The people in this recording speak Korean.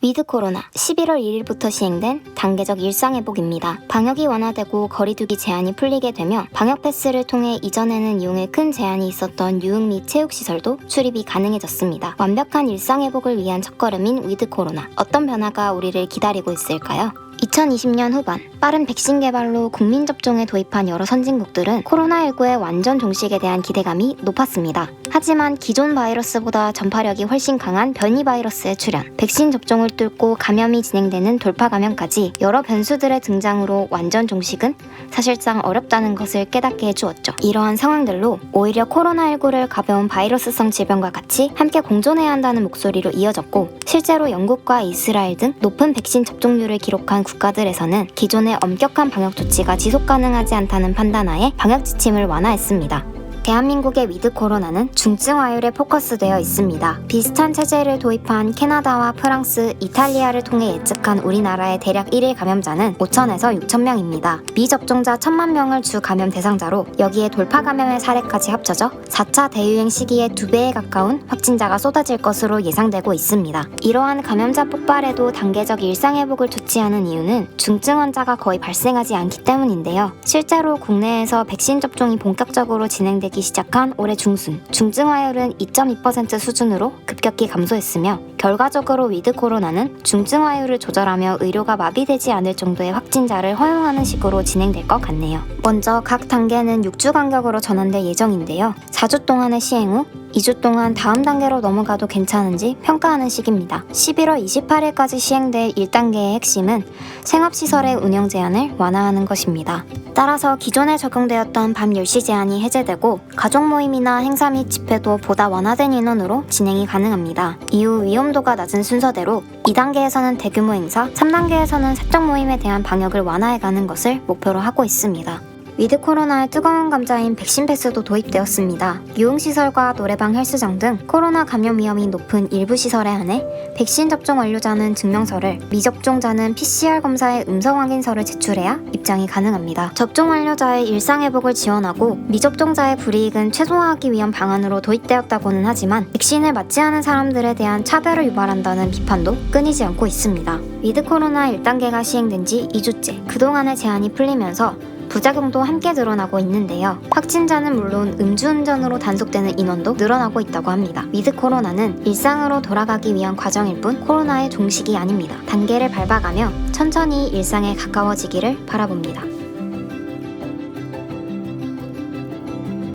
위드 코로나 11월 1일부터 시행된 단계적 일상회복입니다. 방역이 완화되고 거리두기 제한이 풀리게 되며 방역 패스를 통해 이전에는 이용에 큰 제한이 있었던 유흥 및 체육시설도 출입이 가능해졌습니다. 완벽한 일상회복을 위한 첫걸음인 위드 코로나. 어떤 변화가 우리를 기다리고 있을까요? 2020년 후반 빠른 백신 개발로 국민 접종에 도입한 여러 선진국들은 코로나19의 완전 종식에 대한 기대감이 높았습니다. 하지만 기존 바이러스보다 전파력이 훨씬 강한 변이 바이러스의 출현, 백신 접종을 뚫고 감염이 진행되는 돌파 감염까지 여러 변수들의 등장으로 완전 종식은 사실상 어렵다는 것을 깨닫게 해주었죠. 이러한 상황들로 오히려 코로나19를 가벼운 바이러스성 질병과 같이 함께 공존해야 한다는 목소리로 이어졌고, 실제로 영국과 이스라엘 등 높은 백신 접종률을 기록한 국가들에서는 기존의 엄격한 방역 조치가 지속 가능하지 않다는 판단하에 방역 지침을 완화했습니다. 대한민국의 위드 코로나는 중증화율에 포커스되어 있습니다. 비슷한 체제를 도입한 캐나다와 프랑스, 이탈리아를 통해 예측한 우리나라의 대략 1일 감염자는 5천에서 6천 명입니다. 미접종자 1천만 명을 주 감염 대상자로 여기에 돌파 감염의 사례까지 합쳐져 4차 대유행 시기에 2배에 가까운 확진자가 쏟아질 것으로 예상되고 있습니다. 이러한 감염자 폭발에도 단계적 일상회복을 조치하는 이유는 중증 환자가 거의 발생하지 않기 때문인데요. 실제로 국내에서 백신 접종이 본격적으로 진행되기 시작한 올해 중순, 중증화율은 2.2% 수준으로 급격히 감소했으며, 결과적으로 위드 코로나는 중증화율을 조절하며 의료가 마비되지 않을 정도의 확진자를 허용하는 식으로 진행될 것 같네요. 먼저 각 단계는 6주 간격으로 전환될 예정인데요. 4주 동안의 시행 후 2주 동안 다음 단계로 넘어가도 괜찮은지 평가하는 시기입니다. 11월 28일까지 시행될 1단계의 핵심은 생업시설의 운영 제한을 완화하는 것입니다. 따라서 기존에 적용되었던 밤 10시 제한이 해제되고 가족 모임이나 행사 및 집회도 보다 완화된 인원으로 진행이 가능합니다. 이후 위험도가 낮은 순서대로 2단계에서는 대규모 행사, 3단계에서는 사적 모임에 대한 방역을 완화해가는 것을 목표로 하고 있습니다. 위드 코로나의 뜨거운 감자인 백신 패스도 도입되었습니다. 유흥시설과 노래방, 헬스장 등 코로나 감염 위험이 높은 일부 시설에 한해 백신 접종 완료자는 증명서를, 미접종자는 PCR 검사의 음성 확인서를 제출해야 입장이 가능합니다. 접종 완료자의 일상회복을 지원하고 미접종자의 불이익은 최소화하기 위한 방안으로 도입되었다고는 하지만 백신을 맞지 않은 사람들에 대한 차별을 유발한다는 비판도 끊이지 않고 있습니다. 위드 코로나 1단계가 시행된 지 2주째, 그동안의 제한이 풀리면서 부작용도 함께 늘어나고 있는데요. 확진자는 물론 음주운전으로 단속되는 인원도 늘어나고 있다고 합니다. 위드 코로나는 일상으로 돌아가기 위한 과정일 뿐 코로나의 종식이 아닙니다. 단계를 밟아가며 천천히 일상에 가까워지기를 바라봅니다.